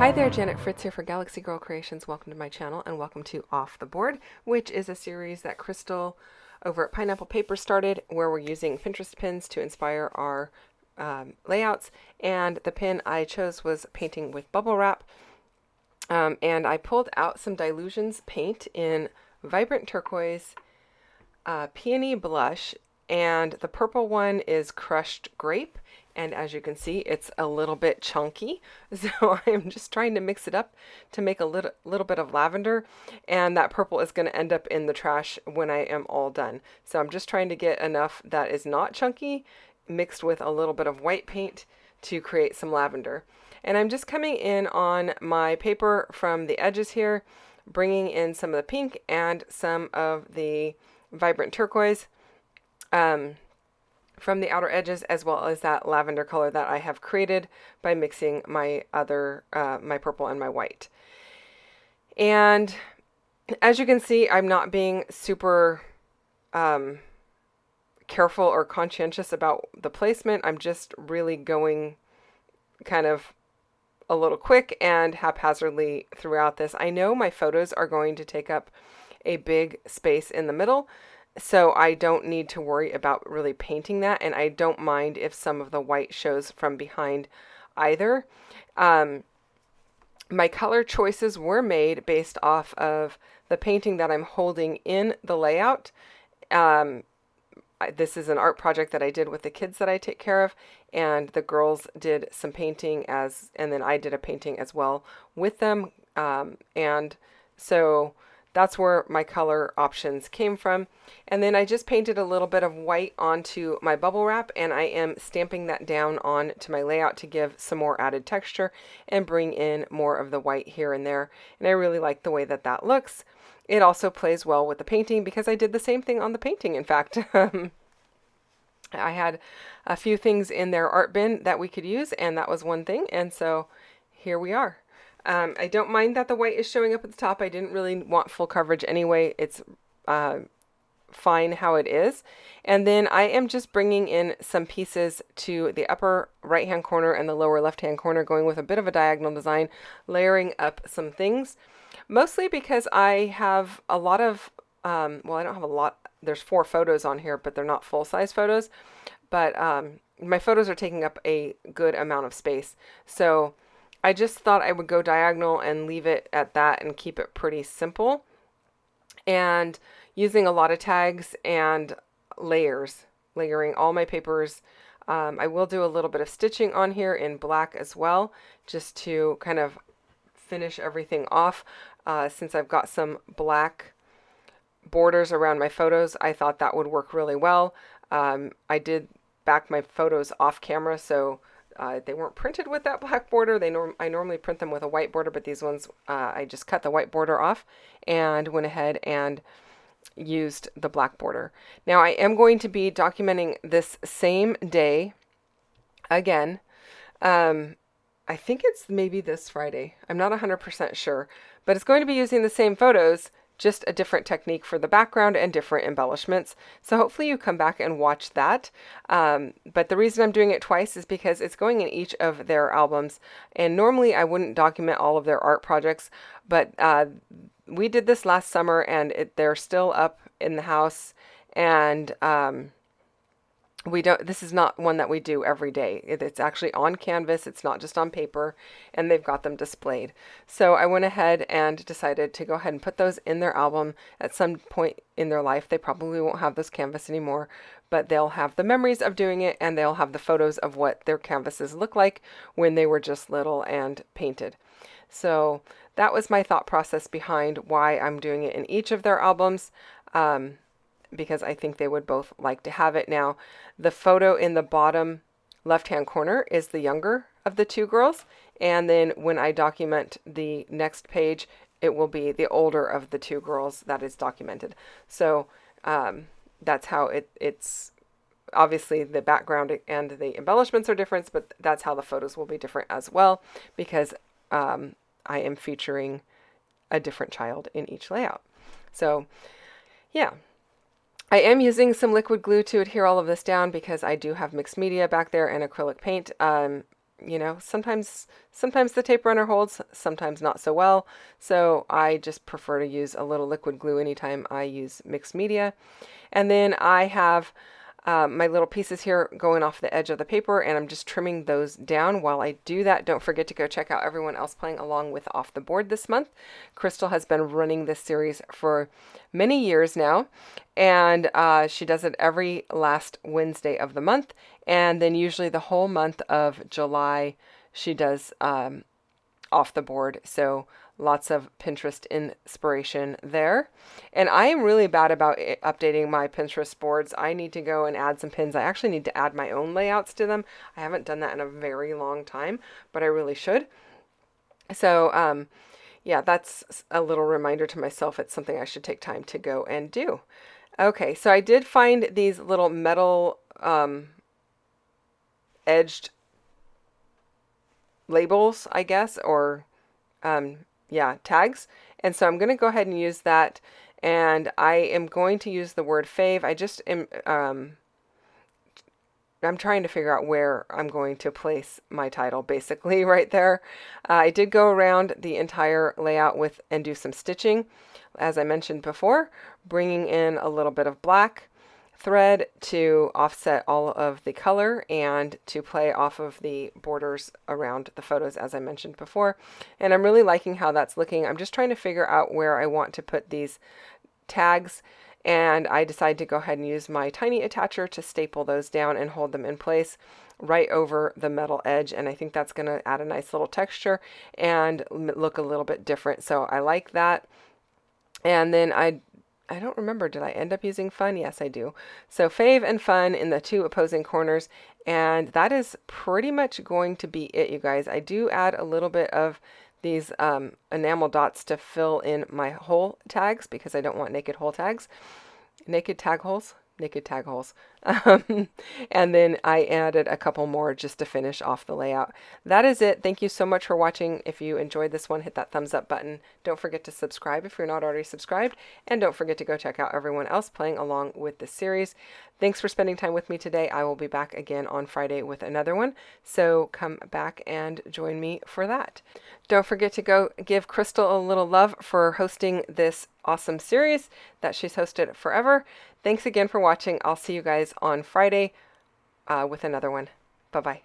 Hi there, Janet Fritz here for Galaxy Girl Creations. Welcome to my channel and welcome to Off the Board, which is a series that Crystal over at Pineapple Paper started, where we're using Pinterest pins to inspire our layouts. And the pin I chose was painting with bubble wrap. And I pulled out some Dilutions paint in Vibrant Turquoise, Peony Blush, and the purple one is Crushed Grape. And as you can see, it's a little bit chunky. So I'm just trying to mix it up to make a little bit of lavender. And that purple is going to end up in the trash when I am all done. So I'm just trying to get enough that is not chunky mixed with a little bit of white paint to create some lavender. And I'm just coming in on my paper from the edges here, bringing in some of the pink and some of the vibrant turquoise. From the outer edges, as well as that lavender color that I have created by mixing my my purple and my white. And as you can see, I'm not being super careful or conscientious about the placement. I'm just really going kind of a little quick and haphazardly throughout this. I know my photos are going to take up a big space in the middle, so I don't need to worry about really painting that, and I don't mind if some of the white shows from behind either. My color choices were made based off of the painting that I'm holding in the layout. This is an art project that I did with the kids that I take care of, and the girls did some painting and then I did a painting as well with them. And so that's where my color options came from. And then I just painted a little bit of white onto my bubble wrap, and I am stamping that down onto my layout to give some more added texture and bring in more of the white here and there. And I really like the way that that looks. It also plays well with the painting because I did the same thing on the painting. In fact, I had a few things in their art bin that we could use, and that was one thing. And so here we are. I don't mind that the white is showing up at the top. I didn't really want full coverage anyway. It's fine how it is. And then I am just bringing in some pieces to the upper right hand corner and the lower left hand corner, going with a bit of a diagonal design, layering up some things. Mostly because I have a lot of, well, I don't have a lot. There's 4 photos on here, but they're not full-size photos. But my photos are taking up a good amount of space. So I just thought I would go diagonal and leave it at that and keep it pretty simple. And using a lot of tags and layering all my papers. I will do a little bit of stitching on here in black as well, just to kind of finish everything off. Since I've got some black borders around my photos, I thought that would work really well. I did back my photos off camera, so they weren't printed with that black border. I normally print them with a white border, but these ones I just cut the white border off and went ahead and used the black border. Now I am going to be documenting this same day again. I think it's maybe this Friday. I'm not 100% sure, but it's going to be using the same photos, just a different technique for the background and different embellishments. So hopefully you come back and watch that. But the reason I'm doing it twice is because it's going in each of their albums. And normally I wouldn't document all of their art projects, but we did this last summer, and they're still up in the house. And this is not one that we do every day. It's actually on canvas. It's not just on paper, and they've got them displayed. So I went ahead and decided to go ahead and put those in their album at some point in their life. They probably won't have this canvas anymore, but they'll have the memories of doing it, and they'll have the photos of what their canvases look like when they were just little and painted. So that was my thought process behind why I'm doing it in each of their albums. Because I think they would both like to have it. Now, the photo in the bottom left-hand corner is the younger of the 2 girls. And then when I document the next page, it will be the older of the 2 girls that is documented. So that's how it's obviously the background and the embellishments are different, but that's how the photos will be different as well, because I am featuring a different child in each layout. So yeah. I am using some liquid glue to adhere all of this down because I do have mixed media back there and acrylic paint. you know, sometimes the tape runner holds, sometimes not so well. So I just prefer to use a little liquid glue anytime I use mixed media. And then I have my little pieces here going off the edge of the paper, and I'm just trimming those down. While I do that, don't forget to go check out everyone else playing along with Off the Board this month. Crystal has been running this series for many years now, and she does it every last Wednesday of the month, and then usually the whole month of July she does Off the Board. So lots of Pinterest inspiration there. And I am really bad about updating my Pinterest boards. I need to go and add some pins. I actually need to add my own layouts to them. I haven't done that in a very long time, but I really should. So, yeah, that's a little reminder to myself. It's something I should take time to go and do. Okay, so I did find these little metal edged labels, I guess, or yeah, tags. And so I'm going to go ahead and use that. And I am going to use the word fave. I just am, I'm trying to figure out where I'm going to place my title, basically right there. I did go around the entire layout with and do some stitching, as I mentioned before, bringing in a little bit of black thread to offset all of the color and to play off of the borders around the photos, as I mentioned before. And I'm really liking how that's looking. I'm just trying to figure out where I want to put these tags, and I decided to go ahead and use my tiny attacher to staple those down and hold them in place right over the metal edge. And I think that's going to add a nice little texture and look a little bit different. So I like that. And then I don't remember, did I end up using fun? Yes, I do. So fave and fun in the two opposing corners, and that is pretty much going to be it, you guys. I do add a little bit of these enamel dots to fill in my hole tags because I don't want naked hole tags. Naked tag holes? Naked tag holes. And then I added a couple more just to finish off the layout. That is it. Thank you so much for watching. If you enjoyed this one, hit that thumbs up button. Don't forget to subscribe if you're not already subscribed. And don't forget to go check out everyone else playing along with this series. Thanks for spending time with me today. I will be back again on Friday with another one. So come back and join me for that. Don't forget to go give Crystal a little love for hosting this awesome series that she's hosted forever. Thanks again for watching. I'll see you guys on Friday with another one. Bye-bye.